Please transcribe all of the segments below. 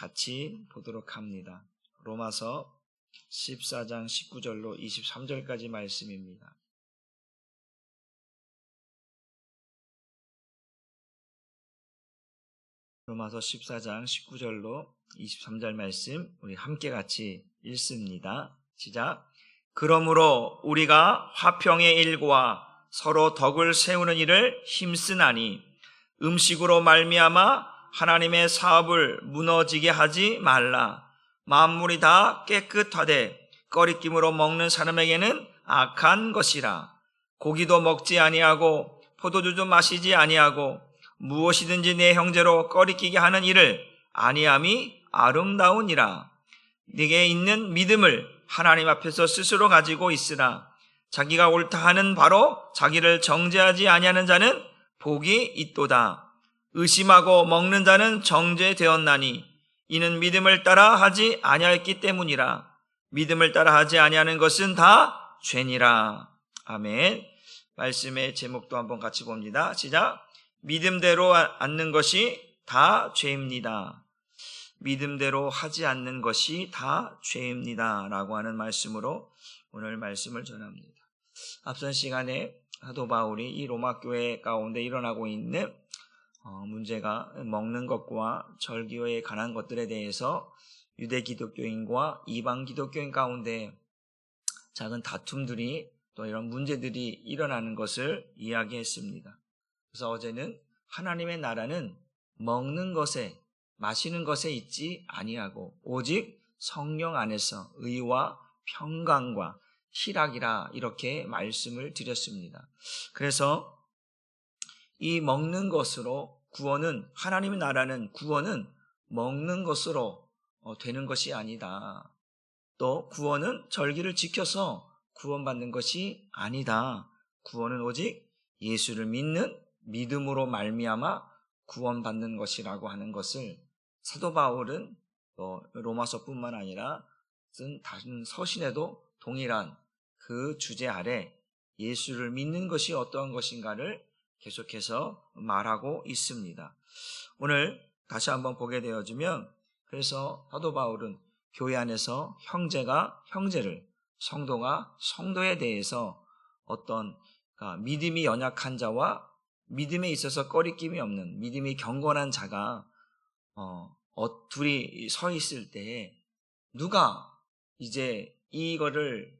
같이 보도록 합니다. 로마서 14장 19절로 23절까지 말씀입니다. 로마서 14장 19절로 23절 말씀 우리 함께 같이 읽습니다. 시작. 그러므로 우리가 화평의 일과 서로 덕을 세우는 일을 힘쓰나니 음식으로 말미암아 하나님의 사업을 무너지게 하지 말라. 만물이 다 깨끗하되 꺼리낌으로 먹는 사람에게는 악한 것이라. 고기도 먹지 아니하고 포도주도 마시지 아니하고 무엇이든지 내 형제로 꺼리끼게 하는 일을 아니함이 아름다우니라. 네게 있는 믿음을 하나님 앞에서 스스로 가지고 있으라. 자기가 옳다 하는 바로 자기를 정죄하지 아니하는 자는 복이 있도다. 의심하고 먹는 자는 정죄되었나니 이는 믿음을 따라 하지 아니하였기 때문이라. 믿음을 따라 하지 아니하는 것은 다 죄니라. 아멘. 말씀의 제목도 한번 같이 봅니다. 시작. 믿음대로 않는 것이 다 죄입니다. 믿음대로 하지 않는 것이 다 죄입니다. 라고 하는 말씀으로 오늘 말씀을 전합니다. 앞선 시간에 사도 바울이 이 로마 교회 가운데 일어나고 있는 문제가 먹는 것과 절기에 관한 것들에 대해서 유대 기독교인과 이방 기독교인 가운데 작은 다툼들이 또 이런 문제들이 일어나는 것을 이야기했습니다. 그래서 어제는 하나님의 나라는 먹는 것에 마시는 것에 있지 아니하고 오직 성령 안에서 의와 평강과 희락이라 이렇게 말씀을 드렸습니다. 그래서 이 먹는 것으로 구원은 하나님의 나라는 구원은 먹는 것으로 되는 것이 아니다. 또 구원은 절기를 지켜서 구원받는 것이 아니다. 구원은 오직 예수를 믿는 믿음으로 말미암아 구원받는 것이라고 하는 것을 사도 바울은 로마서뿐만 아니라 쓴 다른 서신에도 동일한 그 주제 아래 예수를 믿는 것이 어떠한 것인가를 계속해서 말하고 있습니다. 오늘 다시 한번 보게 되어지면 그래서 사도 바울은 교회 안에서 형제가 형제를, 성도가 성도에 대해서 어떤 믿음이 연약한 자와 믿음에 있어서 꺼리낌이 없는 믿음이 경건한 자가 둘이 서 있을 때 누가 이제 이거를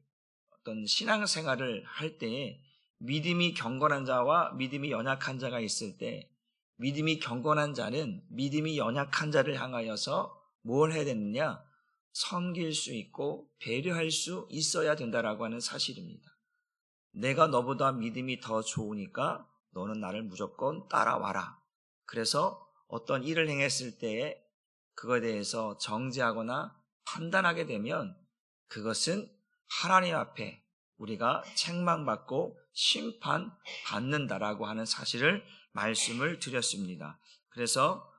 어떤 신앙생활을 할 때 믿음이 경건한 자와 믿음이 연약한 자가 있을 때 믿음이 경건한 자는 믿음이 연약한 자를 향하여서 뭘 해야 되느냐? 섬길 수 있고 배려할 수 있어야 된다라고 하는 사실입니다. 내가 너보다 믿음이 더 좋으니까 너는 나를 무조건 따라와라. 그래서 어떤 일을 행했을 때에 그거에 대해서 정죄하거나 판단하게 되면 그것은 하나님 앞에 우리가 책망받고 심판받는다라고 하는 사실을 말씀을 드렸습니다. 그래서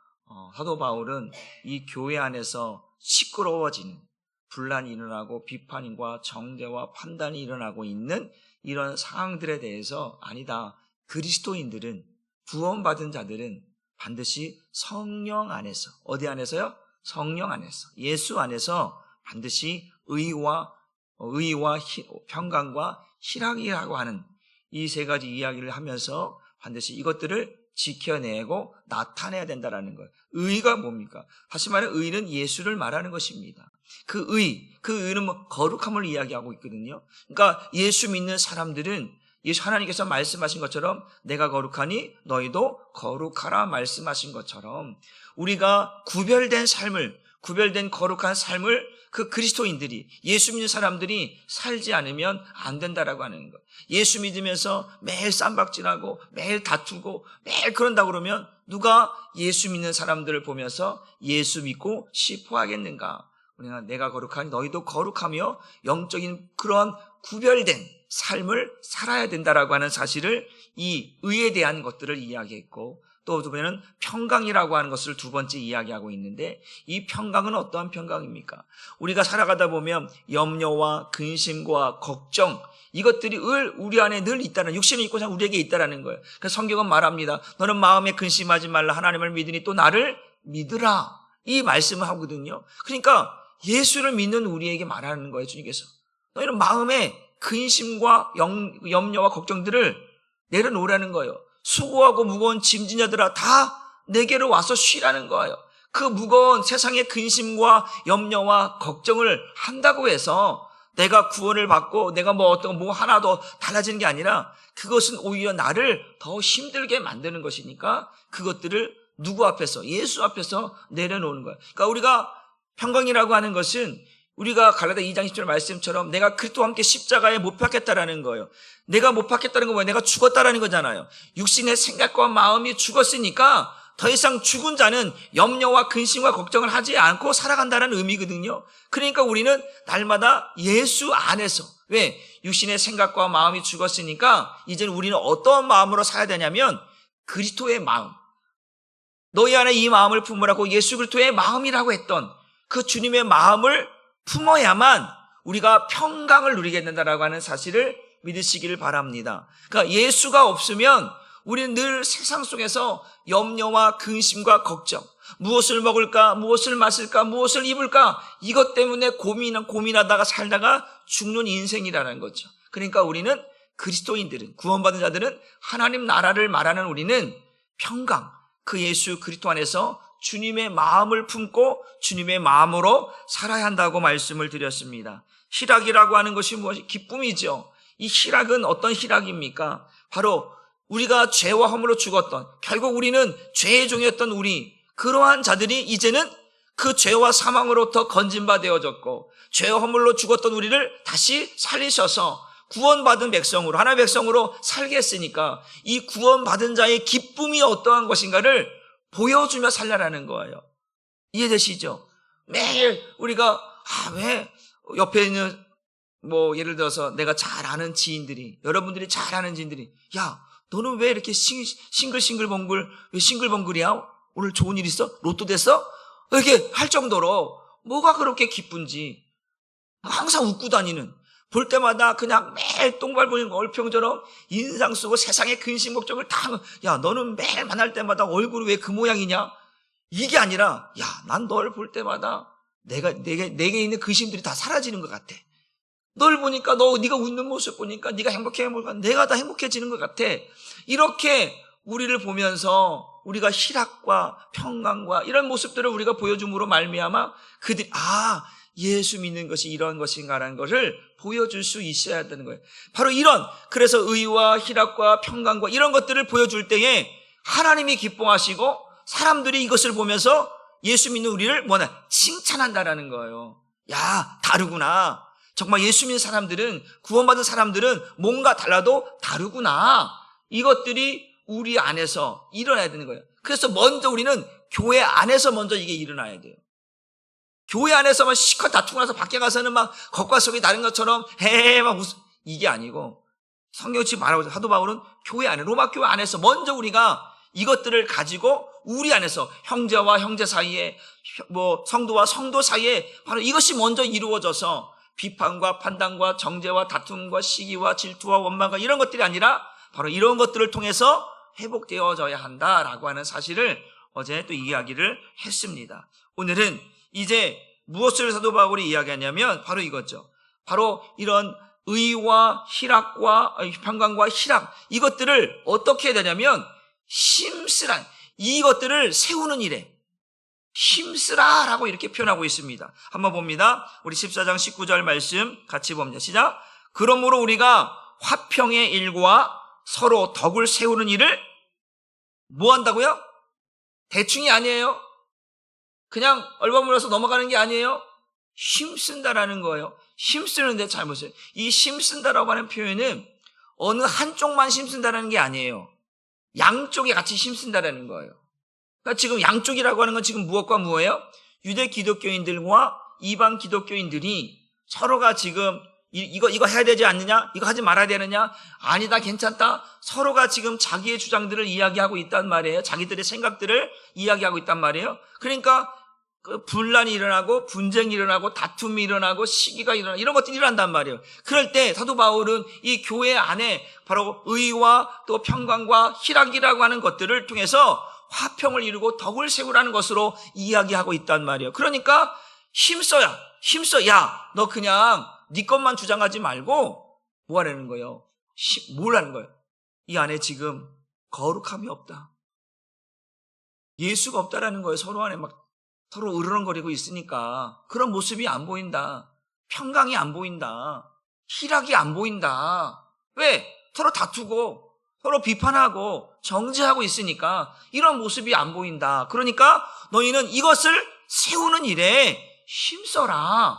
사도 바울은 이 교회 안에서 시끄러워지는 분란이 일어나고 비판과 정죄와 판단이 일어나고 있는 이런 상황들에 대해서 아니다. 그리스도인들은 구원받은 자들은 반드시 성령 안에서 어디 안에서요? 성령 안에서 예수 안에서 반드시 의와 평강과 희락이라고 하는 이 세 가지 이야기를 하면서 반드시 이것들을 지켜내고 나타내야 된다는 거예요. 의가 뭡니까? 다시 말해 의는 예수를 말하는 것입니다. 그 의는 거룩함을 이야기하고 있거든요. 그러니까 예수 믿는 사람들은 예수 하나님께서 말씀하신 것처럼 내가 거룩하니 너희도 거룩하라 말씀하신 것처럼 우리가 구별된 거룩한 삶을 그 그리스도인들이 예수 믿는 사람들이 살지 않으면 안 된다라고 하는 것. 예수 믿으면서 매일 쌈박질하고 매일 다투고 매일 그런다고 그러면 누가 예수 믿는 사람들을 보면서 예수 믿고 싶어 하겠는가? 우리가 내가 거룩하니 너희도 거룩하며 영적인 그러한 구별된 삶을 살아야 된다라고 하는 사실을 이 의에 대한 것들을 이야기했고 또 두 번째는 평강이라고 하는 것을 두 번째 이야기하고 있는데 이 평강은 어떠한 평강입니까? 우리가 살아가다 보면 염려와 근심과 걱정 이것들이 우리 안에 늘 있다는 육신을 입고 우리에게 있다는 거예요. 그래서 성경은 말합니다. 너는 마음에 근심하지 말라 하나님을 믿으니 또 나를 믿으라 이 말씀을 하거든요. 그러니까 예수를 믿는 우리에게 말하는 거예요, 주님께서. 너희는 마음에 근심과 염려와 걱정들을 내려놓으라는 거예요. 수고하고 무거운 짐진 자들아 다 내게로 와서 쉬라는 거예요. 그 무거운 세상의 근심과 염려와 걱정을 한다고 해서 내가 구원을 받고 내가 어떤 하나도 달라지는 게 아니라 그것은 오히려 나를 더 힘들게 만드는 것이니까 그것들을 누구 앞에서? 예수 앞에서 내려놓는 거예요. 그러니까 우리가 평강이라고 하는 것은 우리가 갈라디아 2장 10절 말씀처럼 내가 그리스도와 함께 십자가에 못 박혔다라는 거예요. 내가 못 박혔다는 건 뭐예요? 내가 죽었다라는 거잖아요. 육신의 생각과 마음이 죽었으니까 더 이상 죽은 자는 염려와 근심과 걱정을 하지 않고 살아간다는 의미거든요. 그러니까 우리는 날마다 예수 안에서, 왜? 육신의 생각과 마음이 죽었으니까 이제는 우리는 어떤 마음으로 살아야 되냐면 그리스도의 마음, 너희 안에 이 마음을 품으라고 예수 그리스도의 마음이라고 했던 그 주님의 마음을 품어야만 우리가 평강을 누리게 된다라고 하는 사실을 믿으시기를 바랍니다. 그러니까 예수가 없으면 우리는 늘 세상 속에서 염려와 근심과 걱정, 무엇을 먹을까, 무엇을 마실까, 무엇을 입을까, 이것 때문에 고민하다가 살다가 죽는 인생이라는 거죠. 그러니까 우리는 그리스도인들은, 구원받은 자들은 하나님 나라를 말하는 우리는 평강, 그 예수 그리스도 안에서 주님의 마음을 품고 주님의 마음으로 살아야 한다고 말씀을 드렸습니다. 희락이라고 하는 것이 무엇이? 기쁨이죠. 이 희락은 어떤 희락입니까? 바로 우리가 죄와 허물로 죽었던, 결국 우리는 죄의 종이었던 우리, 그러한 자들이 이제는 그 죄와 사망으로부터 건진바 되어졌고 죄와 허물로 죽었던 우리를 다시 살리셔서 구원받은 백성으로, 하나님의 백성으로 살게 했으니까 이 구원받은 자의 기쁨이 어떠한 것인가를 보여주며 살라라는 거예요. 이해되시죠? 매일 우리가 왜 옆에 있는 예를 들어서 내가 잘 아는 지인들이, 여러분들이 잘 아는 지인들이, 야 너는 왜 이렇게 싱글벙글이야? 오늘 좋은 일 있어? 로또 됐어? 이렇게 할 정도로 뭐가 그렇게 기쁜지 항상 웃고 다니는, 볼 때마다 그냥 매일 똥밟은 얼평처럼 인상 쓰고 세상의 근심 걱정을 다, 야 너는 매일 만날 때마다 얼굴이 왜 그 모양이냐? 이게 아니라, 야 난 널 볼 때마다 내게 있는 근심들이 다 사라지는 것 같아. 널 보니까 네가 웃는 모습 보니까 네가 행복해보니까 내가 다 행복해지는 것 같아. 이렇게 우리를 보면서 우리가 희락과 평강과 이런 모습들을 우리가 보여줌으로 말미암아 그들이 예수 믿는 것이 이런 것인가라는 것을 보여줄 수 있어야 되는 거예요. 바로 그래서 의와 희락과 평강과 이런 것들을 보여줄 때에 하나님이 기뻐하시고 사람들이 이것을 보면서 예수 믿는 우리를 칭찬한다라는 거예요. 야 다르구나. 정말 예수 믿는 사람들은, 구원받은 사람들은 뭔가 달라도 다르구나. 이것들이 우리 안에서 일어나야 되는 거예요. 그래서 먼저 우리는 교회 안에서 먼저 이게 일어나야 돼요. 교회 안에서만 시컷 다투고 나서 밖에 가서는 막 겉과 속이 다른 것처럼 이게 아니고, 성경이 말하고 사도 바울은 교회 안에, 로마 교회 안에서 먼저 우리가 이것들을 가지고 우리 안에서 형제와 형제 사이에, 성도와 성도 사이에 바로 이것이 먼저 이루어져서 비판과 판단과 정죄와 다툼과 시기와 질투와 원망과 이런 것들이 아니라 바로 이런 것들을 통해서 회복되어져야 한다라고 하는 사실을 어제 또 이야기를 했습니다. 오늘은 이제 무엇을 사도 바울이 이야기하냐면 바로 이거죠. 바로 이런 의와 희락과 평강과 희락, 이것들을 어떻게 해야 되냐면 힘쓰라, 이것들을 세우는 일에 힘쓰라라고 이렇게 표현하고 있습니다. 한번 봅니다. 우리 14장 19절 말씀 같이 봅니다. 시작. 그러므로 우리가 화평의 일과 서로 덕을 세우는 일을 뭐 한다고요? 대충이 아니에요. 그냥 얼버무려서 넘어가는 게 아니에요. 힘쓴다라는 거예요. 힘쓰는데 잘 보세요. 이 힘쓴다라고 하는 표현은 어느 한쪽만 힘쓴다라는 게 아니에요. 양쪽에 같이 힘쓴다라는 거예요. 그러니까 지금 양쪽이라고 하는 건 지금 무엇과 무엇이에요? 유대 기독교인들과 이방 기독교인들이 서로가 지금 이거 해야 되지 않느냐? 이거 하지 말아야 되느냐? 아니다, 괜찮다. 서로가 지금 자기의 주장들을 이야기하고 있단 말이에요. 자기들의 생각들을 이야기하고 있단 말이에요. 그러니까 그 분란이 일어나고 분쟁이 일어나고 다툼이 일어나고 시기가 일어나고 이런 것들이 일어난단 말이에요. 그럴 때 사도 바울은 이 교회 안에 바로 의와 또 평강과 희락이라고 하는 것들을 통해서 화평을 이루고 덕을 세우라는 것으로 이야기하고 있단 말이에요. 그러니까 힘써. 야, 너 그냥 네 것만 주장하지 말고 뭐 하라는 거예요? 뭘 하는 거예요? 이 안에 지금 거룩함이 없다. 예수가 없다라는 거예요. 서로 안에 막 서로 으르렁거리고 있으니까 그런 모습이 안 보인다. 평강이 안 보인다. 희락이 안 보인다. 왜? 서로 다투고 서로 비판하고 정죄하고 있으니까 이런 모습이 안 보인다. 그러니까 너희는 이것을 세우는 일에 힘써라.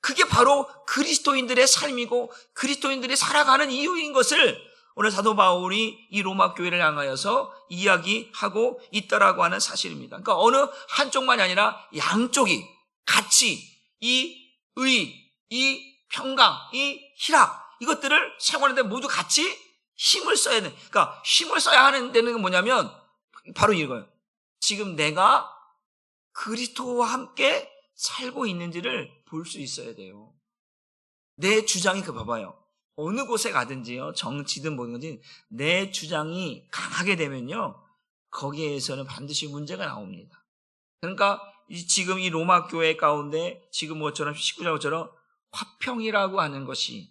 그게 바로 그리스도인들의 삶이고 그리스도인들이 살아가는 이유인 것을 오늘 사도 바울이 이 로마 교회를 향하여서 이야기하고 있다라고 하는 사실입니다. 그러니까 어느 한쪽만이 아니라 양쪽이 같이 이 의, 이 평강, 이 희락 이것들을 세우는데 모두 같이 힘을 써야 돼. 그러니까 힘을 써야 하는 데는 뭐냐면 바로 이거예요. 지금 내가 그리스도와 함께 살고 있는지를 볼 수 있어야 돼요. 내 주장이 봐봐요. 어느 곳에 가든지요, 정치든 뭐든지 내 주장이 강하게 되면요, 거기에서는 반드시 문제가 나옵니다. 그러니까 지금 이 로마 교회 가운데 지금 뭐처럼 19절처럼 화평이라고 하는 것이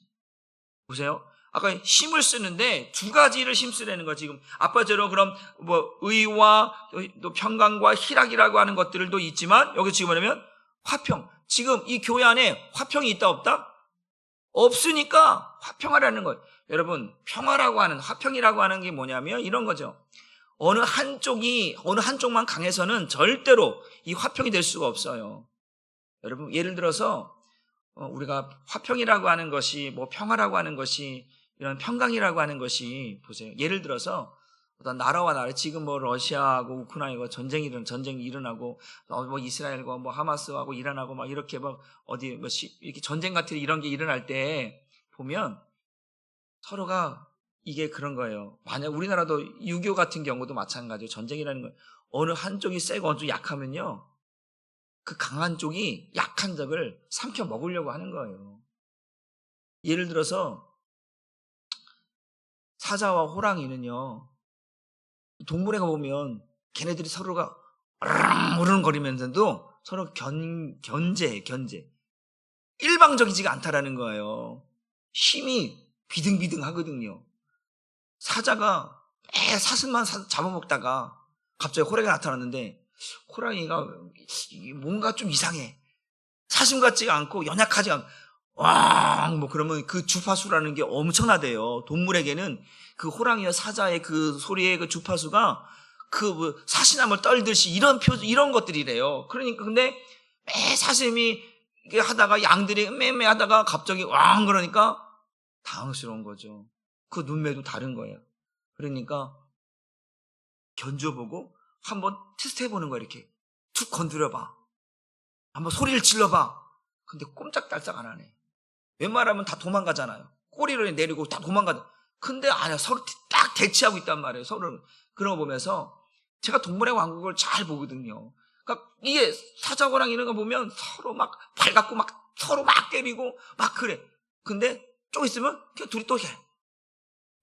보세요. 아까 힘을 쓰는데 두 가지를 힘쓰라는 거 지금 아빠처럼 그럼 뭐 의와 또 평강과 희락이라고 하는 것들도 있지만 여기 지금 뭐냐면 화평. 지금 이 교회 안에 화평이 있다 없다? 없으니까 화평하라는 거예요. 여러분 평화라고 하는 화평이라고 하는 게 뭐냐면 이런 거죠. 어느 한쪽만 강해서는 절대로 이 화평이 될 수가 없어요. 여러분 예를 들어서 우리가 화평이라고 하는 것이 뭐 평화라고 하는 것이 이런 평강이라고 하는 것이 보세요. 예를 들어서 어떤 나라와 나라 지금 뭐 러시아하고 우크라이나가 전쟁이 일어나고 뭐 이스라엘과 뭐 하마스하고 이란하고 막 이렇게 막 어디 뭐 이렇게 전쟁 같은 이런 게 일어날 때 보면 서로가 이게 그런 거예요. 만약 우리나라도 6.25 같은 경우도 마찬가지예요. 전쟁이라는 건 어느 한쪽이 세고 어느 쪽이 약하면요. 그 강한 쪽이 약한 적을 삼켜 먹으려고 하는 거예요. 예를 들어서 사자와 호랑이는요. 동물에 가보면 걔네들이 서로가 으르렁거리면서도 서로 견제해. 일방적이지가 않다라는 거예요. 힘이 비등비등하거든요. 사자가 사슴만 잡아먹다가 갑자기 호랑이가 나타났는데 호랑이가 뭔가 좀 이상해. 사슴 같지가 않고 연약하지가 않고 왕 그러면 그 주파수라는 게 엄청나대요. 동물에게는 그 호랑이와 사자의 그 소리의 그 주파수가 그 사시나무를 떨듯이 이런 것들이래요. 그러니까 근데 사슴이 하다가 양들이 매매 하다가 갑자기 왕 그러니까 당황스러운 거죠. 그 눈매도 다른 거예요. 그러니까 견뎌보고 한번 테스트 해보는 거야. 이렇게 툭 건드려봐. 한번 소리를 질러봐. 근데 꼼짝달싹 안 하네. 웬만하면 다 도망가잖아요. 꼬리를 내리고 다 도망가잖아요. 근데 아니야. 서로 딱 대치하고 있단 말이에요. 서로. 그런 거 보면서 제가 동물의 왕국을 잘 보거든요. 그러니까 이게 사자고랑 이런 거 보면 서로 막 발갖고 막 서로 막 때리고 막 그래. 근데 좀 있으면 그냥 둘이 또 해.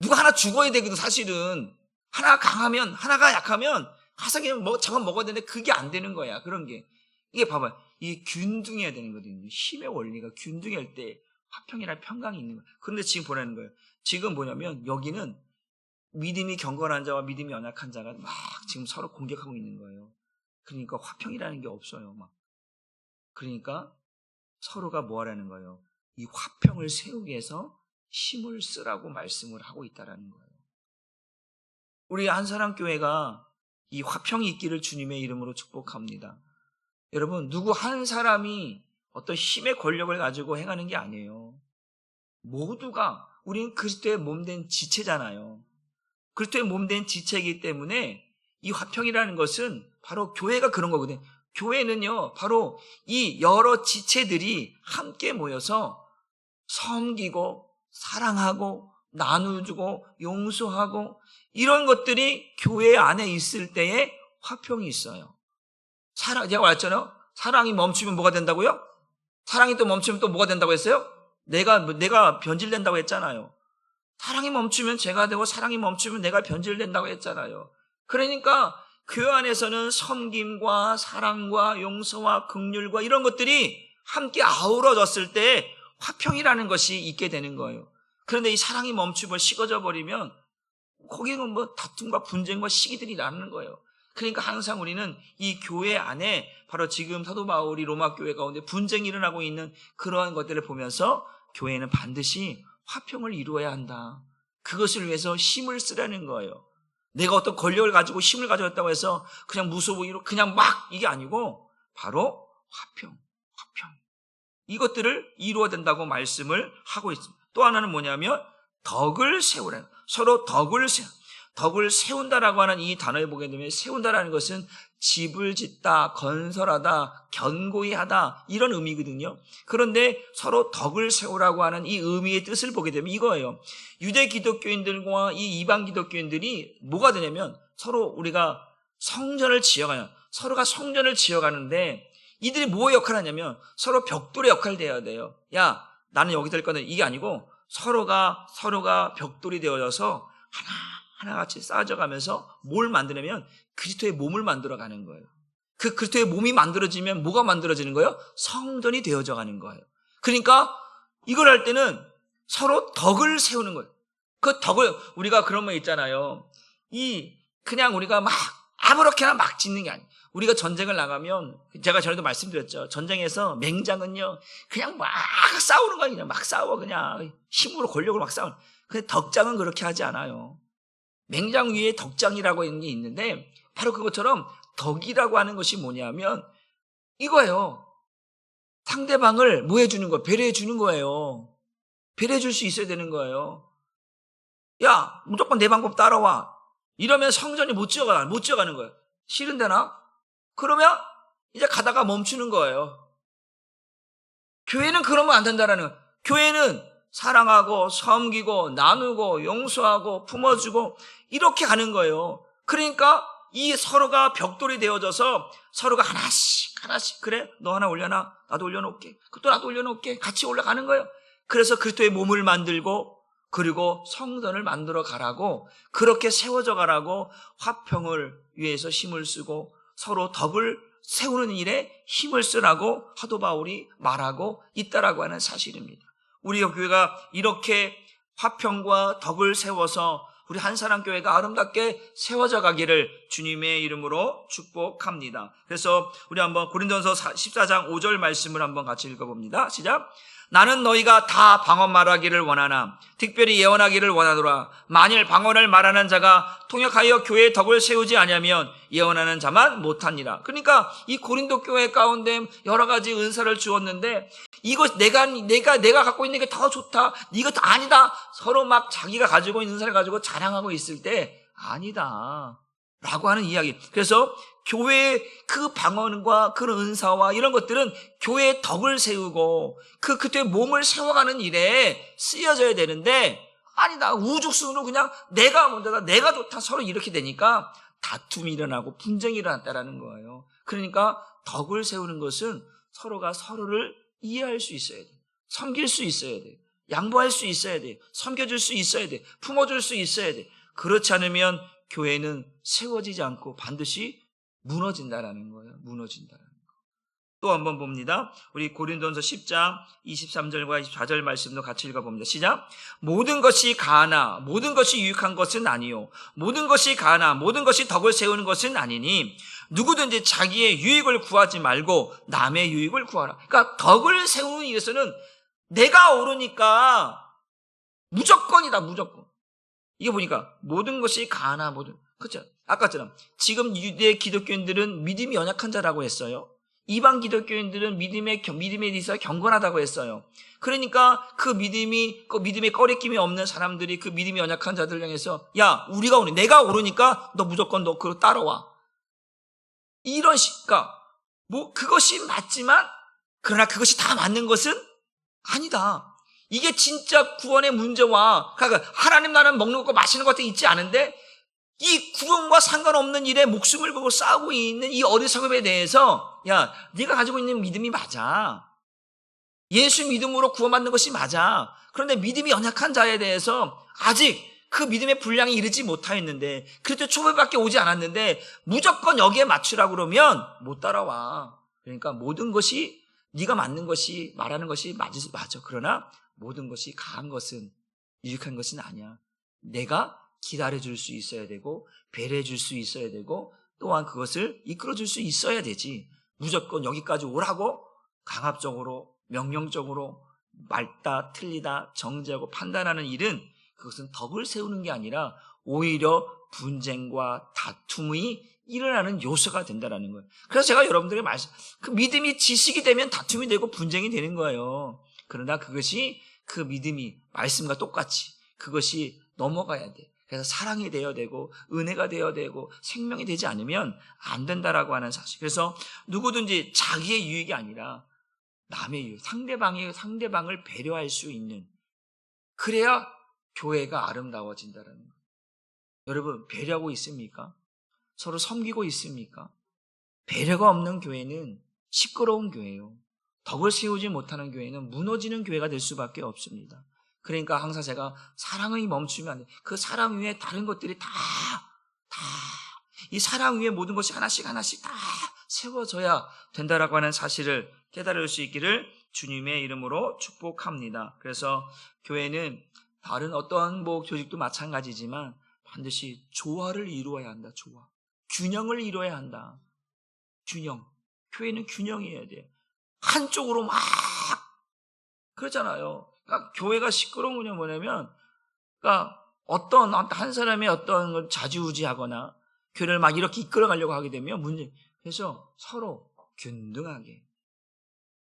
누가 하나 죽어야 되거든 사실은. 하나가 강하면 하나가 약하면 하상이면 잡아먹어야 되는데 그게 안 되는 거야. 그런 게. 이게 봐봐요. 이게 균등해야 되는 거거든요. 힘의 원리가 균등할 때 화평이나 평강이 있는 거예요. 그런데 지금 보라는 거예요. 지금 뭐냐면 여기는 믿음이 경건한 자와 믿음이 연약한 자가 막 지금 서로 공격하고 있는 거예요. 그러니까 화평이라는 게 없어요. 막. 그러니까 서로가 뭐 하라는 거예요. 이 화평을 세우기 위해서 힘을 쓰라고 말씀을 하고 있다는 거예요. 우리 한사람교회가 이 화평이 있기를 주님의 이름으로 축복합니다. 여러분 누구 한 사람이 어떤 힘의 권력을 가지고 행하는 게 아니에요. 모두가 우리는 그리스도의 몸된 지체잖아요. 그리스도의 몸된 지체이기 때문에 이 화평이라는 것은 바로 교회가 그런 거거든요. 교회는요 바로 이 여러 지체들이 함께 모여서 섬기고 사랑하고 나누고 용서하고 이런 것들이 교회 안에 있을 때에 화평이 있어요. 제가 말했잖아요. 사랑이 멈추면 뭐가 된다고요? 사랑이 또 멈추면 또 뭐가 된다고 했어요? 내가 변질된다고 했잖아요. 사랑이 멈추면 제가 되고 사랑이 멈추면 내가 변질된다고 했잖아요. 그러니까 교회 안에서는 섬김과 사랑과 용서와 긍휼과 이런 것들이 함께 아우러졌을 때 화평이라는 것이 있게 되는 거예요. 그런데 이 사랑이 멈추고 식어져 버리면 거기는 뭐 다툼과 분쟁과 시기들이 나는 거예요. 그러니까 항상 우리는 이 교회 안에 바로 지금 사도 바울이 로마 교회 가운데 분쟁이 일어나고 있는 그러한 것들을 보면서 교회는 반드시 화평을 이루어야 한다. 그것을 위해서 힘을 쓰라는 거예요. 내가 어떤 권력을 가지고 힘을 가져왔다고 해서 그냥 무소부위로 그냥 막 이게 아니고 바로 화평. 이것들을 이루어야 된다고 말씀을 하고 있습니다. 또 하나는 뭐냐면 덕을 세우라는, 서로 덕을 세운다라고 하는 이 단어에 보게 되면 세운다라는 것은 집을 짓다, 건설하다, 견고히 하다 이런 의미거든요. 그런데 서로 덕을 세우라고 하는 이 의미의 뜻을 보게 되면 이거예요. 유대 기독교인들과 이 이방 기독교인들이 뭐가 되냐면 서로 우리가 성전을 지어가는, 서로가 성전을 지어가는데 이들이 뭐 역할을 하냐면 서로 벽돌의 역할을 해야 돼요. 야, 나는 여기 될 거는 이게 아니고 서로가 벽돌이 되어져서 하나같이 쌓아져가면서 뭘 만드냐면 그리스도의 몸을 만들어가는 거예요. 그 그리스도의 몸이 만들어지면 뭐가 만들어지는 거예요? 성전이 되어져 가는 거예요. 그러니까 이걸 할 때는 서로 덕을 세우는 거예요. 그 덕을 우리가 그런 거 있잖아요. 그냥 우리가 막 아무렇게나 막 짓는 게 아니에요. 우리가 전쟁을 나가면 제가 전에도 말씀드렸죠. 전쟁에서 맹장은요 그냥 막 싸우는 거 아니냐. 막 싸워 그냥 힘으로 권력으로 막 싸우는. 근데 덕장은 그렇게 하지 않아요. 맹장 위에 덕장이라고 하는 게 있는데 바로 그것처럼 덕이라고 하는 것이 뭐냐면 이거예요. 상대방을 뭐 해주는 거예요? 배려해 주는 거예요. 배려해 줄 수 있어야 되는 거예요. 야, 무조건 내 방법 따라와. 이러면 성전이 못 지어가는 거예요. 싫은데나? 그러면 이제 가다가 멈추는 거예요. 교회는 그러면 안 된다라는 거예요. 교회는 사랑하고 섬기고 나누고 용서하고 품어주고 이렇게 가는 거예요. 그러니까 이 서로가 벽돌이 되어져서 서로가 하나씩 그래 너 하나 올려놔 나도 올려놓을게 또 나도 올려놓을게 같이 올라가는 거예요. 그래서 그리스도의 몸을 만들고 그리고 성전을 만들어 가라고 그렇게 세워져 가라고 화평을 위해서 힘을 쓰고 서로 덕을 세우는 일에 힘을 쓰라고 사도 바울이 말하고 있다라고 하는 사실입니다. 우리 교회가 이렇게 화평과 덕을 세워서 우리 한사랑교회가 아름답게 세워져 가기를 주님의 이름으로 축복합니다. 그래서 우리 한번 고린도전서 14장 5절 말씀을 한번 같이 읽어봅니다. 시작. 나는 너희가 다 방언 말하기를 원하나 특별히 예언하기를 원하노라. 만일 방언을 말하는 자가 통역하여 교회의 덕을 세우지 아니하면 예언하는 자만 못하니라. 그러니까 이 고린도 교회 가운데 여러 가지 은사를 주었는데 이것 내가 갖고 있는 게 더 좋다. 이것 아니다. 서로 막 자기가 가지고 있는 은사를 가지고 자랑하고 있을 때 아니다. 라고 하는 이야기. 그래서 교회의 그 방언과 그런 은사와 이런 것들은 교회의 덕을 세우고 그때의 몸을 세워가는 일에 쓰여져야 되는데 아니다. 우죽순으로 그냥 내가 먼저다. 내가 좋다. 서로 이렇게 되니까 다툼이 일어나고 분쟁이 일어났다라는 거예요. 그러니까 덕을 세우는 것은 서로가 서로를 이해할 수 있어야 돼. 섬길 수 있어야 돼. 양보할 수 있어야 돼. 섬겨줄 수 있어야 돼. 품어줄 수 있어야 돼. 그렇지 않으면 교회는 세워지지 않고 반드시 무너진다라는 거예요. 무너진다라는 거. 또 한번 봅니다. 우리 고린도전서 10장 23절과 24절 말씀도 같이 읽어봅니다. 시작. 모든 것이 가하나 모든 것이 유익한 것은 아니요 모든 것이 가하나 모든 것이 덕을 세우는 것은 아니니 누구든지 자기의 유익을 구하지 말고 남의 유익을 구하라. 그러니까 덕을 세우는 일에서는 내가 오르니까 무조건이다. 무조건. 이게 보니까 모든 것이 가하나 모든 그렇죠. 아까처럼 지금 유대 기독교인들은 믿음이 연약한 자라고 했어요. 이방 기독교인들은 믿음에 있어 경건하다고 했어요. 그러니까 그 믿음에 꺼리낌이 없는 사람들이 그 믿음이 연약한 자들 향해서 야 우리가 오르 내가 오르니까 너 무조건 너 그거 따라와. 이런 식과 뭐 그것이 맞지만 그러나 그것이 다 맞는 것은 아니다. 이게 진짜 구원의 문제와 그러니까 하나님 나라는 먹는 것과 마시는 것도 있지 않은데 이 구원과 상관없는 일에 목숨을 걸고 싸우고 있는 이 어리석음에 대해서 야 네가 가지고 있는 믿음이 맞아. 예수 믿음으로 구원받는 것이 맞아. 그런데 믿음이 연약한 자에 대해서 아직 그 믿음의 분량이 이르지 못하였는데, 그래도 초보밖에 오지 않았는데 무조건 여기에 맞추라고 그러면 못 따라와. 그러니까 모든 것이 네가 맞는 것이 말하는 것이 맞아. 그러나 모든 것이 강한 것은 유익한 것은 아니야. 내가 기다려줄 수 있어야 되고 배려해줄 수 있어야 되고 또한 그것을 이끌어줄 수 있어야 되지. 무조건 여기까지 오라고 강압적으로 명령적으로 맞다 틀리다 정죄하고 판단하는 일은 그것은 덕을 세우는 게 아니라 오히려 분쟁과 다툼이 일어나는 요소가 된다는 거예요. 그래서 제가 여러분들에게 그 믿음이 지식이 되면 다툼이 되고 분쟁이 되는 거예요. 그러나 그것이 그 믿음이 말씀과 똑같이 그것이 넘어가야 돼. 그래서 사랑이 되어야 되고 은혜가 되어야 되고 생명이 되지 않으면 안 된다라고 하는 사실. 그래서 누구든지 자기의 유익이 아니라 남의 유익, 상대방을 배려할 수 있는, 그래야 교회가 아름다워진다는 거예요. 여러분, 배려하고 있습니까? 서로 섬기고 있습니까? 배려가 없는 교회는 시끄러운 교회예요. 덕을 세우지 못하는 교회는 무너지는 교회가 될 수밖에 없습니다. 그러니까 항상 제가 사랑이 멈추면 안 돼. 그 사랑 위에 다른 것들이 이 사랑 위에 모든 것이 하나씩 다 세워져야 된다라고 하는 사실을 깨달을 수 있기를 주님의 이름으로 축복합니다. 그래서 교회는 다른 어떤 조직도 마찬가지지만 반드시 조화를 이루어야 한다. 조화. 균형을 이루어야 한다. 균형. 교회는 균형이어야 돼요. 한쪽으로 막 그러잖아요. 그러니까 교회가 시끄러운 건 뭐냐면, 그러니까 어떤 한 사람의 어떤 걸 좌지우지하거나 교회를 막 이렇게 이끌어가려고 하게 되면 문제. 그래서 서로 균등하게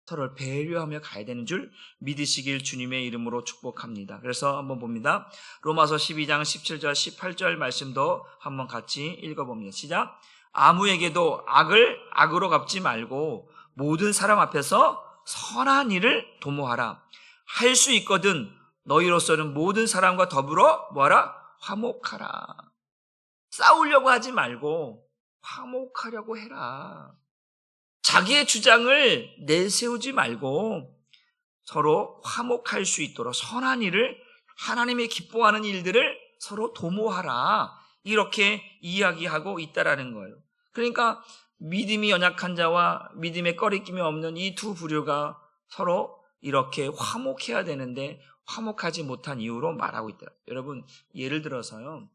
서로를 배려하며 가야 되는 줄 믿으시길 주님의 이름으로 축복합니다. 그래서 한번 봅니다. 로마서 12장 17절 18절 말씀도 한번 같이 읽어봅니다. 시작. 아무에게도 악을 악으로 갚지 말고 모든 사람 앞에서 선한 일을 도모하라. 할 수 있거든 너희로서는 모든 사람과 더불어 뭐하라? 화목하라. 싸우려고 하지 말고 화목하려고 해라. 자기의 주장을 내세우지 말고 서로 화목할 수 있도록 선한 일을, 하나님이 기뻐하는 일들을 서로 도모하라. 이렇게 이야기하고 있다라는 거예요. 그러니까 믿음이 연약한 자와 믿음의 꺼리낌이 없는 이 두 부류가 서로 이렇게 화목해야 되는데 화목하지 못한 이유로 말하고 있다. 여러분, 예를 들어서요,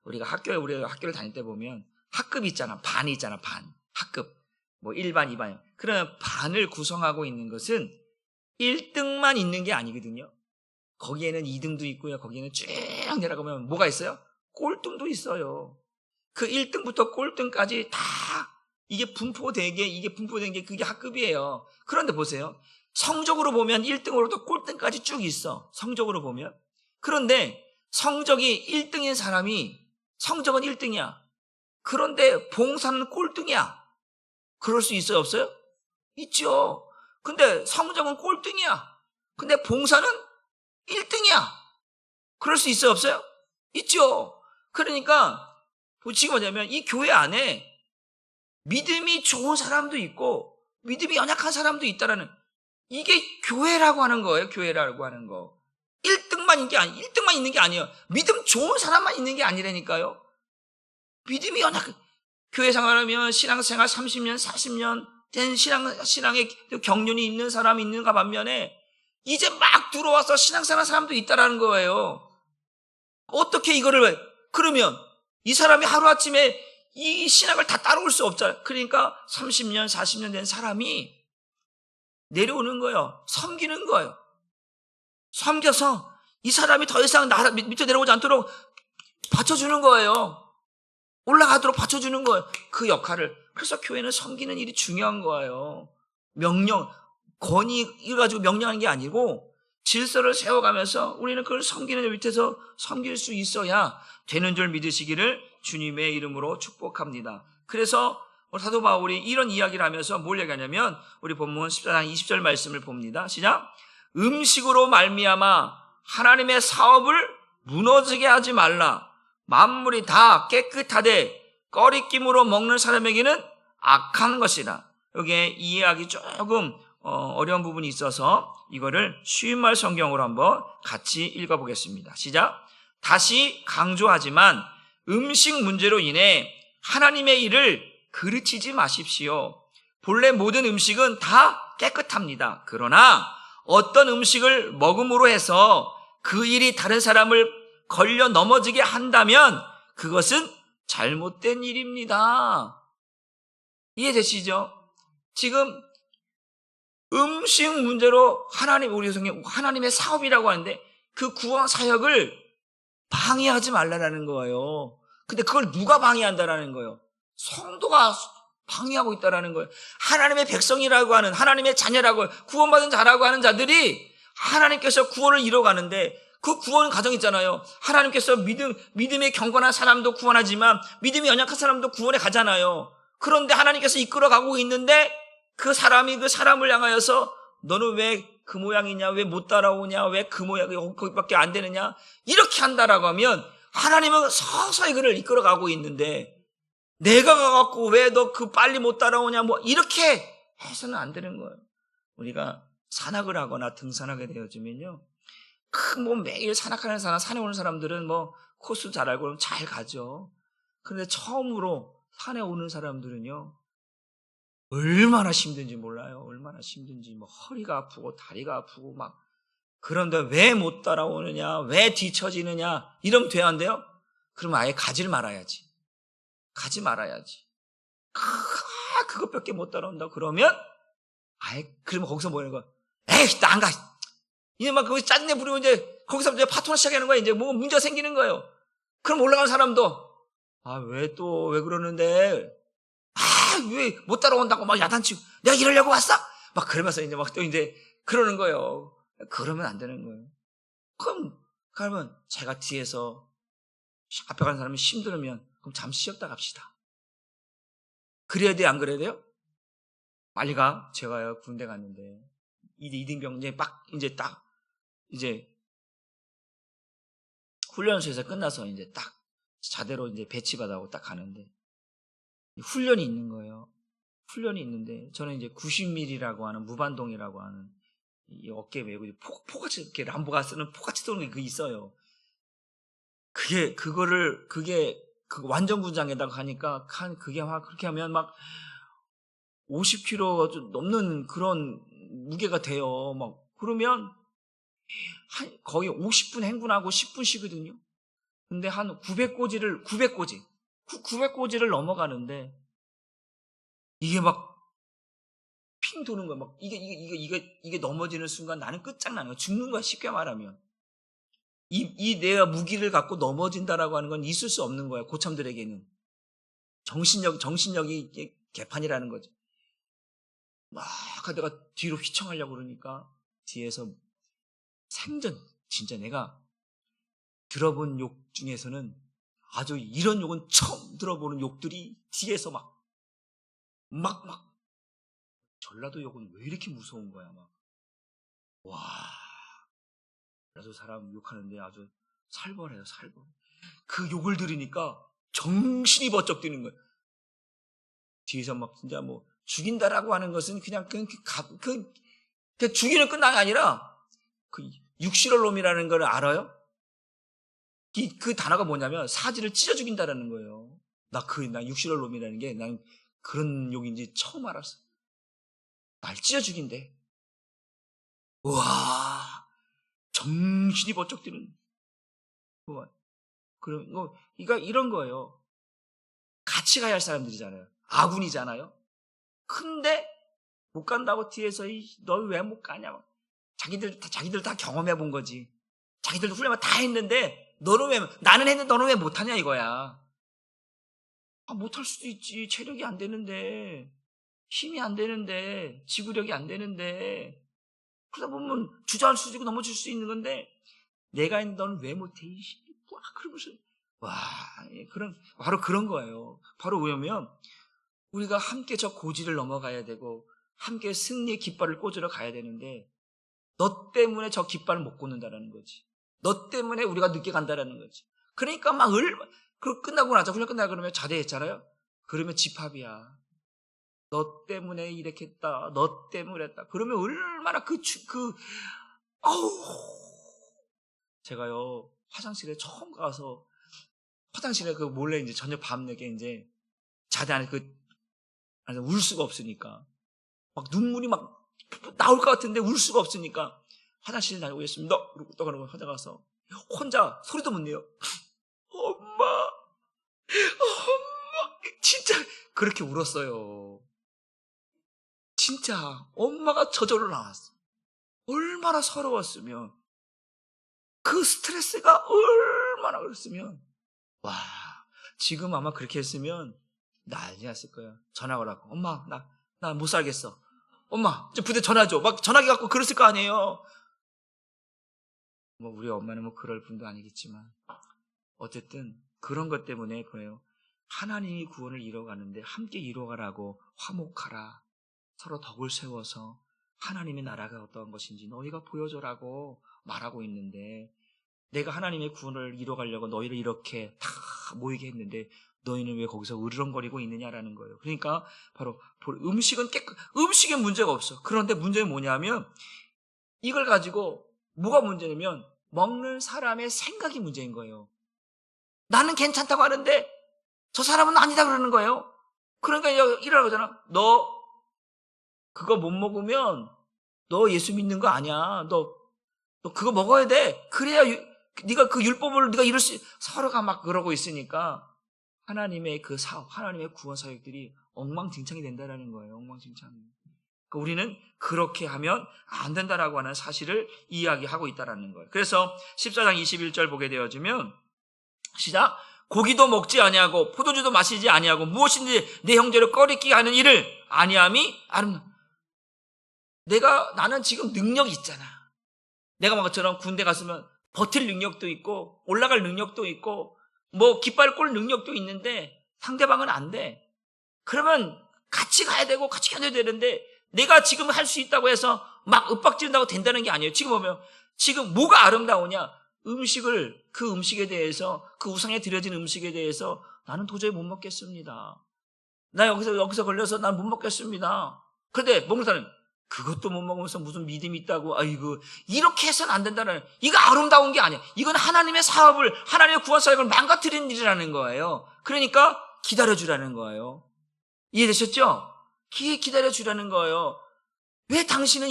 우리가 학교를 다닐 때 보면 학급 있잖아. 반이 있잖아. 반. 학급. 1반, 2반. 그러면 반을 구성하고 있는 것은 1등만 있는 게 아니거든요. 거기에는 2등도 있고요. 거기에는 쭉 내려가면 뭐가 있어요? 꼴등도 있어요. 그 1등부터 꼴등까지 다 이게 분포된 게 그게 학급이에요. 그런데 보세요. 성적으로 보면 1등으로부터 꼴등까지 쭉 있어. 성적으로 보면. 그런데 성적이 1등인 사람이 성적은 1등이야. 그런데 봉사는 꼴등이야. 그럴 수 있어요? 없어요? 있죠. 근데 성적은 꼴등이야. 근데 봉사는 1등이야. 그럴 수 있어요? 없어요? 있죠. 그러니까 지금 뭐냐면 이 교회 안에 믿음이 좋은 사람도 있고 믿음이 연약한 사람도 있다라는, 이게 교회라고 하는 거예요. 교회라고 하는 거. 1등만 있는 게 아니에요. 믿음 좋은 사람만 있는 게 아니라니까요. 믿음이 교회 생활하면 신앙생활 30년, 40년 된 신앙의 경륜이 있는 사람이 있는가 반면에 이제 막 들어와서 신앙생활 사람도 있다라는 거예요. 어떻게 이거를, 그러면 이 사람이 하루아침에 이 신학을 다 따라올 수 없잖아요. 그러니까 30년, 40년 된 사람이 내려오는 거예요. 섬기는 거예요. 섬겨서 이 사람이 더 이상 밑에 내려오지 않도록 받쳐주는 거예요. 올라가도록 받쳐주는 거예요. 그 역할을. 그래서 교회는 섬기는 일이 중요한 거예요. 권위 가지고 명령하는 게 아니고 질서를 세워가면서 우리는 그걸 섬기는 밑에서 섬길 수 있어야 되는 줄 믿으시기를 주님의 이름으로 축복합니다. 그래서 사도 바울이 이런 이야기를 하면서 뭘 얘기하냐면 우리 본문 14장 20절 말씀을 봅니다. 시작. 음식으로 말미암아 하나님의 사업을 무너지게 하지 말라. 만물이 다 깨끗하되 꺼리낌으로 먹는 사람에게는 악한 것이라. 여기에 이해하기 조금 어려운 부분이 있어서 이거를 쉬운 말 성경으로 한번 같이 읽어보겠습니다. 시작. 다시 강조하지만 음식 문제로 인해 하나님의 일을 그르치지 마십시오. 본래 모든 음식은 다 깨끗합니다. 그러나 어떤 음식을 먹음으로 해서 그 일이 다른 사람을 걸려 넘어지게 한다면 그것은 잘못된 일입니다. 이해되시죠? 지금 음식 문제로 우리 성경 하나님의 사업이라고 하는데 그 구원 사역을 방해하지 말라라는 거예요. 근데 그걸 누가 방해한다라는 거예요? 성도가 방해하고 있다라는 거예요. 하나님의 백성이라고 하는, 하나님의 자녀라고, 구원받은 자라고 하는 자들이 하나님께서 구원을 이뤄가는데 그 구원 과정 있잖아요. 하나님께서 믿음의 경건한 사람도 구원하지만 믿음이 연약한 사람도 구원에 가잖아요. 그런데 하나님께서 이끌어가고 있는데 그 사람이 그 사람을 향하여서 너는 왜 그 모양이냐, 왜 못 따라오냐, 왜 그 모양이 거기밖에 안 되느냐, 이렇게 한다라고 하면 하나님은 서서히 그를 이끌어가고 있는데 내가 가갖고 왜 너 그 빨리 못 따라오냐, 뭐 이렇게 해서는 안 되는 거예요. 우리가 산악을 하거나 등산하게 되어지면요, 뭐 매일 산악하는 사람, 산에 오는 사람들은 뭐 코스 잘 알고 잘 가죠. 그런데 처음으로 산에 오는 사람들은요, 얼마나 힘든지 몰라요. 얼마나 힘든지. 뭐 허리가 아프고 다리가 아프고 막. 그런데 왜 못 따라오느냐, 왜 뒤처지느냐 이러면 돼야 한대요. 그러면 아예 가지 말아야지. 그것밖에 못 따라온다 그러면 아예, 그러면 거기서 뭐 하는 거야? 에이, 나 안 가. 이제 막 거기서 짜증내 부리고 이제 거기서 이제 파토나 시작하는 거야. 이제 뭐 문제가 생기는 거예요. 그럼 올라가는 사람도 왜 그러는데, 왜 못 따라온다고 막 야단치고 내가 이러려고 왔어? 막 그러면서 이제 막 또 이제 그러는 거예요. 그러면 안 되는 거예요. 그러면 제가 뒤에서 앞에 가는 사람이 힘들으면 그럼 잠시 쉬었다 갑시다. 그래야 돼, 안 그래야 돼요? 빨리 가. 제가요, 군대 갔는데 이등병 이제 훈련소에서 끝나서 이제 딱 자대로 이제 배치받아고 딱 가는데 훈련이 있는 거예요. 훈련이 있는데 저는 이제 90mm라고 하는 무반동이라고 하는 이 어깨에 메고 포같이 이렇게 람보가 쓰는 포같이 쏘는 게 그게 있어요. 그게 완전 군장에다가 하니까 그게 막 그렇게 하면 막 50kg 좀 넘는 그런 무게가 돼요. 막 그러면 거의 50분 행군하고 10분 쉬거든요. 근데 한 900고지를 넘어가는데 이게 막 핑 도는 거야. 막 이게 넘어지는 순간 나는 끝장나는 거야. 죽는 거야, 쉽게 말하면. 내가 무기를 갖고 넘어진다라고 하는 건 있을 수 없는 거야, 고참들에게는. 정신력이 개판이라는 거지. 막 내가 뒤로 휘청하려고 그러니까 뒤에서 진짜 내가 들어본 욕 중에서는 아주 이런 욕은 처음 들어보는 욕들이 뒤에서 막 전라도 욕은 왜 이렇게 무서운 거야, 막. 와. 그래서 사람 욕하는데 아주 살벌해요, 살벌. 그 욕을 들으니까 정신이 번쩍 드는 거예요. 뒤에서 막 진짜 뭐 죽인다라고 하는 것은 그냥 죽이는 끝난 게 아니라 그 육실할 놈이라는 걸 알아요? 그 단어가 뭐냐면 사지를 찢어 죽인다라는 거예요. 나 육실할 놈이라는 게 난 그런 욕인지 처음 알았어. 날 찢어 죽인대. 우와, 정신이 번쩍 드는. 이런 거예요. 같이 가야 할 사람들이잖아요. 아군이잖아요. 근데 못 간다고 뒤에서 너 왜 못 가냐? 자기들 다 경험해 본 거지. 자기들도 훈련을 다 했는데 나는 했는데 너는 왜 못하냐 이거야. 못할 수도 있지. 체력이 안 되는데, 힘이 안 되는데, 지구력이 안 되는데. 그러다 보면 주저할 수 있고 넘어질 수 있는 건데 내가 했는데 너는 왜 못해? 그러면서 바로 그런 거예요. 바로 왜냐면 우리가 함께 저 고지를 넘어가야 되고 함께 승리의 깃발을 꽂으러 가야 되는데 너 때문에 저 깃발을 못 꽂는다라는 거지. 너 때문에 우리가 늦게 간다라는 거지. 그러니까 끝나고 나서 훈련 끝나고 그러면 자대했잖아요. 그러면 집합이야. 너 때문에 이렇게 했다. 너 때문에 했다. 그러면 얼마나 제가요, 화장실에 처음 가서 화장실에 그 몰래 이제 저녁 밤늦게 이제 자대 안에 안에 울 수가 없으니까 막 눈물이 막 나올 것 같은데 울 수가 없으니까 화장실에 다녀오겠습니다. 그러고 또 가는 거 화장 가서 혼자 소리도 못 내요. 엄마, 진짜 그렇게 울었어요. 진짜 엄마가 저절로 나왔어. 얼마나 서러웠으면, 그 스트레스가 얼마나 그랬으면, 와, 지금 아마 그렇게 했으면 난리 났을 거야. 전화 오라고. 엄마, 나 못 살겠어. 엄마, 좀 부대 전화 줘. 막 전화기 갖고 그랬을 거 아니에요. 뭐 우리 엄마는 뭐 그럴 분도 아니겠지만 어쨌든 그런 것 때문에 그래요. 하나님이 구원을 이뤄가는데 함께 이뤄가라고 화목하라. 서로 덕을 세워서 하나님의 나라가 어떠한 것인지 너희가 보여줘라고 말하고 있는데, 내가 하나님의 구원을 이뤄가려고 너희를 이렇게 다 모이게 했는데 너희는 왜 거기서 으르렁거리고 있느냐라는 거예요. 그러니까 바로 음식에 문제가 없어. 그런데 문제는 뭐냐면, 이걸 가지고 뭐가 문제냐면 먹는 사람의 생각이 문제인 거예요. 나는 괜찮다고 하는데 저 사람은 아니다 그러는 거예요. 그러니까 이러라고 하잖아. 너 그거 못 먹으면 너 예수 믿는 거 아니야. 너 그거 먹어야 돼. 그래야 네가 그 율법을 네가 이룰 수. 서로가 막 그러고 있으니까 하나님의 그 사업, 하나님의 구원 사역들이 엉망진창이 된다는 거예요. 엉망진창. 그러니까 우리는 그렇게 하면 안 된다라고 하는 사실을 이야기하고 있다는 거예요. 그래서 14장 21절 보게 되어지면 시작. 고기도 먹지 아니하고 포도주도 마시지 아니하고 무엇인지 내 형제를 꺼리게 하는 일을 아니함이 아름다워. 나는 지금 능력이 있잖아. 내가 막 것처럼 군대 갔으면 버틸 능력도 있고 올라갈 능력도 있고 뭐 깃발 꼴 능력도 있는데 상대방은 안 돼. 그러면 같이 가야 되고 같이 견뎌야 되는데 내가 지금 할 수 있다고 해서 막 윽박지른다고 된다는 게 아니에요. 지금 보면 지금 뭐가 아름다우냐? 그 음식에 대해서, 그 우상에 드려진 음식에 대해서 나는 도저히 못 먹겠습니다. 나 여기서 걸려서 난 못 먹겠습니다. 그런데 먹는 사람은 그것도 못 먹으면서 무슨 믿음이 있다고, 아이고, 이렇게 해서는 안 된다는, 이거 아름다운 게 아니야. 이건 하나님의 사업을, 하나님의 구원 사역을 망가뜨리는 일이라는 거예요. 그러니까 기다려주라는 거예요. 이해되셨죠? 기다려주라는 거예요. 왜 당신은,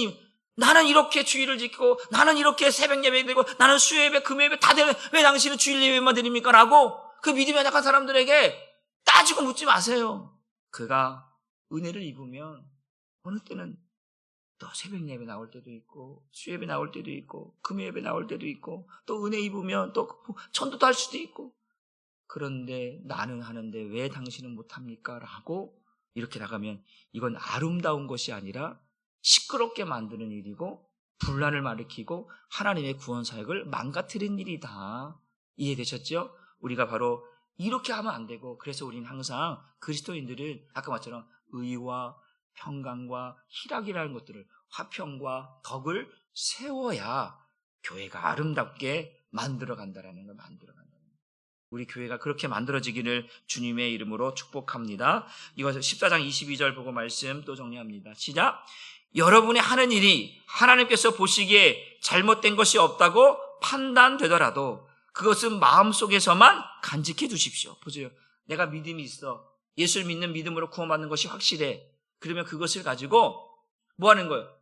나는 이렇게 주일을 지키고, 나는 이렇게 새벽 예배 드리고, 나는 수요 예배, 금요 예배 다 되면 왜 당신은 주일 예배만 드립니까? 라고 그 믿음이 약한 사람들에게 따지고 묻지 마세요. 그가 은혜를 입으면 어느 때는 또 새벽 예배 나올 때도 있고, 수요 예배 나올 때도 있고, 금요 예배 나올 때도 있고, 또 은혜 입으면 또 전도도 할 수도 있고. 그런데 나는 하는데 왜 당신은 못합니까? 라고 이렇게 나가면 이건 아름다운 것이 아니라 시끄럽게 만드는 일이고 분란을 일으키고 하나님의 구원 사역을 망가뜨린 일이다. 이해되셨죠? 우리가 바로 이렇게 하면 안 되고, 그래서 우리는 항상 그리스도인들은 아까 말처럼 의와 평강과 희락이라는 것들을, 화평과 덕을 세워야 교회가 아름답게 만들어간다는 걸 만들어간다는 거예요. 우리 교회가 그렇게 만들어지기를 주님의 이름으로 축복합니다. 이것을 14장 22절 보고 말씀 또 정리합니다. 시작. 여러분이 하는 일이 하나님께서 보시기에 잘못된 것이 없다고 판단되더라도 그것은 마음속에서만 간직해 두십시오. 보세요. 내가 믿음이 있어. 예수를 믿는 믿음으로 구원받는 것이 확실해. 그러면 그것을 가지고 뭐 하는 거예요?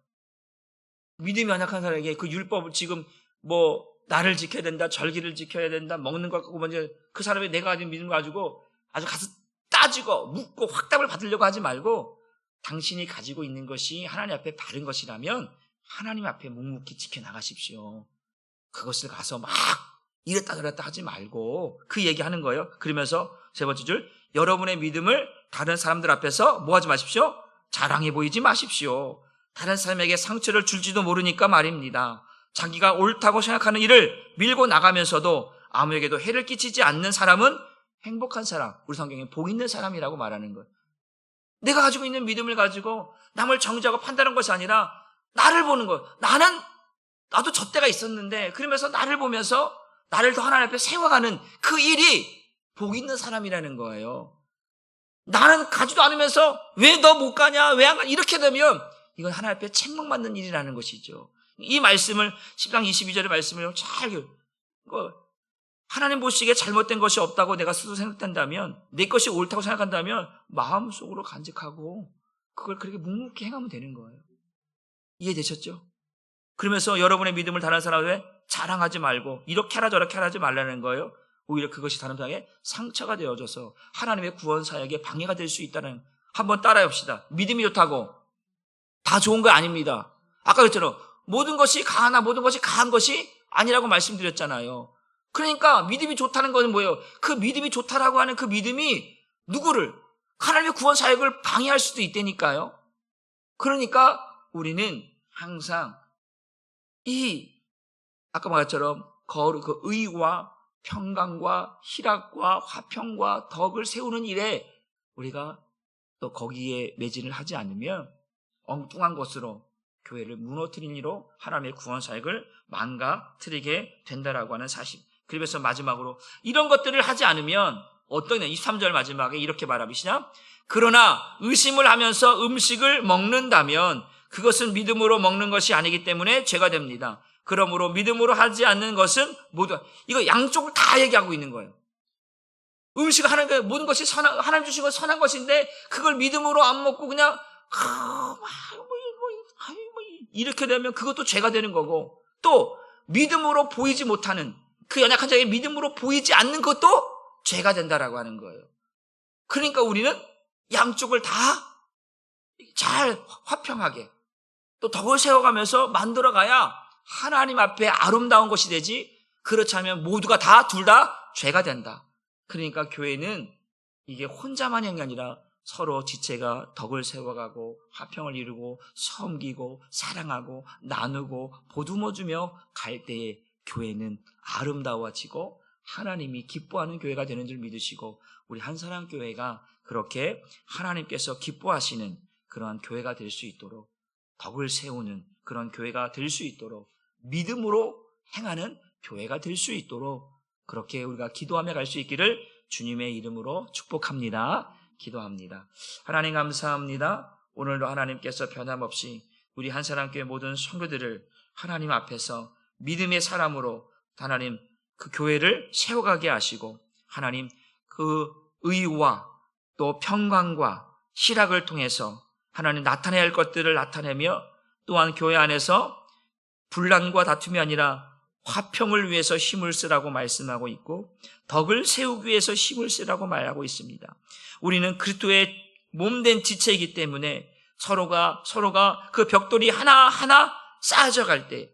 믿음이 연약한 사람에게 그 율법을 지금 뭐 나를 지켜야 된다, 절기를 지켜야 된다, 먹는 것 갖고 먼저 그 사람이 내가 가진 믿음을 가지고 아주 가서 따지고 묻고 확답을 받으려고 하지 말고, 당신이 가지고 있는 것이 하나님 앞에 바른 것이라면 하나님 앞에 묵묵히 지켜나가십시오. 그것을 가서 막 이랬다 저랬다 하지 말고 그 얘기하는 거예요. 그러면서 세 번째 줄, 여러분의 믿음을 다른 사람들 앞에서 뭐 하지 마십시오? 자랑해 보이지 마십시오. 다른 사람에게 상처를 줄지도 모르니까 말입니다. 자기가 옳다고 생각하는 일을 밀고 나가면서도 아무에게도 해를 끼치지 않는 사람은 행복한 사람, 우리 성경에 복 있는 사람이라고 말하는 거예요. 내가 가지고 있는 믿음을 가지고 남을 정죄하고 판단하는 것이 아니라 나를 보는 거예요. 나도 저 때가 있었는데, 그러면서 나를 보면서 나를 더 하나님 앞에 세워가는 그 일이 복 있는 사람이라는 거예요. 나는 가지도 않으면서 왜 너 못 가냐, 왜 안 가냐, 이렇게 되면 이건 하나님 앞에 책망받는 일이라는 것이죠. 이 말씀을 10장 22절의 말씀을 잘 하나님 보시기에 잘못된 것이 없다고 내가 스스로 생각한다면, 내 것이 옳다고 생각한다면 마음속으로 간직하고 그걸 그렇게 묵묵히 행하면 되는 거예요. 이해되셨죠? 그러면서 여러분의 믿음을 다른 사람에게 자랑하지 말고 이렇게 하라 저렇게 하지 말라는 거예요. 오히려 그것이 다른 사람에게 상처가 되어져서 하나님의 구원 사역에 방해가 될 수 있다는, 한번 따라해봅시다. 믿음이 좋다고 다 좋은 거 아닙니다. 아까 그랬잖아요. 모든 것이 가하나 모든 것이 가한 것이 아니라고 말씀드렸잖아요. 그러니까 믿음이 좋다는 것은 뭐예요? 그 믿음이 좋다라고 하는 그 믿음이 누구를, 하나님의 구원 사역을 방해할 수도 있다니까요. 그러니까 우리는 항상 아까 말했처럼 그 의와 평강과 희락과 화평과 덕을 세우는 일에 우리가 또 거기에 매진을 하지 않으면 엉뚱한 것으로 교회를 무너뜨린 일로 하나님의 구원 사역을 망가뜨리게 된다라고 하는 사실. 그래서 마지막으로 이런 것들을 하지 않으면 어떤 23절 마지막에 이렇게 말하시냐? 그러나 의심을 하면서 음식을 먹는다면 그것은 믿음으로 먹는 것이 아니기 때문에 죄가 됩니다. 그러므로 믿음으로 하지 않는 것은 모두, 이거 양쪽을 다 얘기하고 있는 거예요. 음식을 하는 게 모든 것이 하나님 주신 건 선한 것인데 그걸 믿음으로 안 먹고 그냥 이렇게 되면 그것도 죄가 되는 거고, 또 믿음으로 보이지 못하는 그 연약한 자에게 믿음으로 보이지 않는 것도 죄가 된다라고 하는 거예요. 그러니까 우리는 양쪽을 다 잘 화평하게 또 덕을 세워가면서 만들어가야 하나님 앞에 아름다운 것이 되지, 그렇지 않으면 모두가 둘 다 죄가 된다. 그러니까 교회는 이게 혼자만 하는 게 아니라 서로 지체가 덕을 세워가고 화평을 이루고 섬기고 사랑하고 나누고 보듬어주며 갈 때에 교회는 아름다워지고 하나님이 기뻐하는 교회가 되는 줄 믿으시고, 우리 한사랑교회가 그렇게 하나님께서 기뻐하시는 그러한 교회가 될 수 있도록, 덕을 세우는 그런 교회가 될 수 있도록, 믿음으로 행하는 교회가 될 수 있도록 그렇게 우리가 기도하며 갈 수 있기를 주님의 이름으로 축복합니다. 기도합니다. 하나님 감사합니다. 오늘도 하나님께서 변함없이 우리 한사랑교회 모든 성도들을 하나님 앞에서 믿음의 사람으로 하나님 그 교회를 세워가게 하시고, 하나님 그 의와 또 평강과 희락을 통해서 하나님 나타내야 할 것들을 나타내며, 또한 교회 안에서 분란과 다툼이 아니라 화평을 위해서 힘을 쓰라고 말씀하고 있고, 덕을 세우기 위해서 힘을 쓰라고 말하고 있습니다. 우리는 그리스도의 몸된 지체이기 때문에 서로가 그 벽돌이 하나하나 쌓아져 갈 때,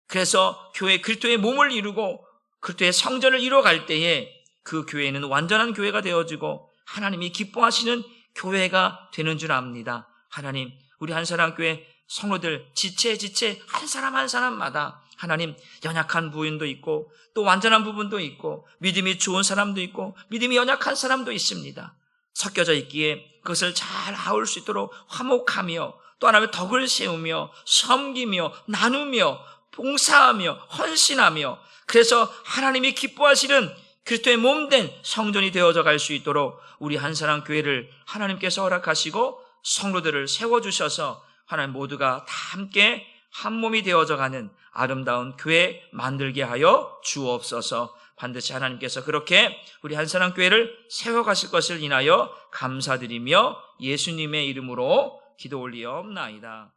그래서 그리스도의 몸을 이루고 그리스도의 성전을 이루어갈 때에 그 교회는 완전한 교회가 되어지고 하나님이 기뻐하시는 교회가 되는 줄 압니다. 하나님, 우리 한사랑교회 성도들 지체 한 사람 한 사람마다 하나님 연약한 부분도 있고 또 완전한 부분도 있고 믿음이 좋은 사람도 있고 믿음이 연약한 사람도 있습니다. 섞여져 있기에 그것을 잘 아울 수 있도록 화목하며 또 하나님의 덕을 세우며 섬기며 나누며 봉사하며 헌신하며, 그래서 하나님이 기뻐하시는 그리스도의 몸된 성전이 되어져 갈 수 있도록 우리 한사랑교회를 하나님께서 허락하시고 성도들을 세워주셔서 하나님 모두가 다 함께 한 몸이 되어져 가는 아름다운 교회 만들게 하여 주옵소서. 반드시 하나님께서 그렇게 우리 한사랑교회를 세워가실 것을 인하여 감사드리며 예수님의 이름으로 기도 올리옵나이다.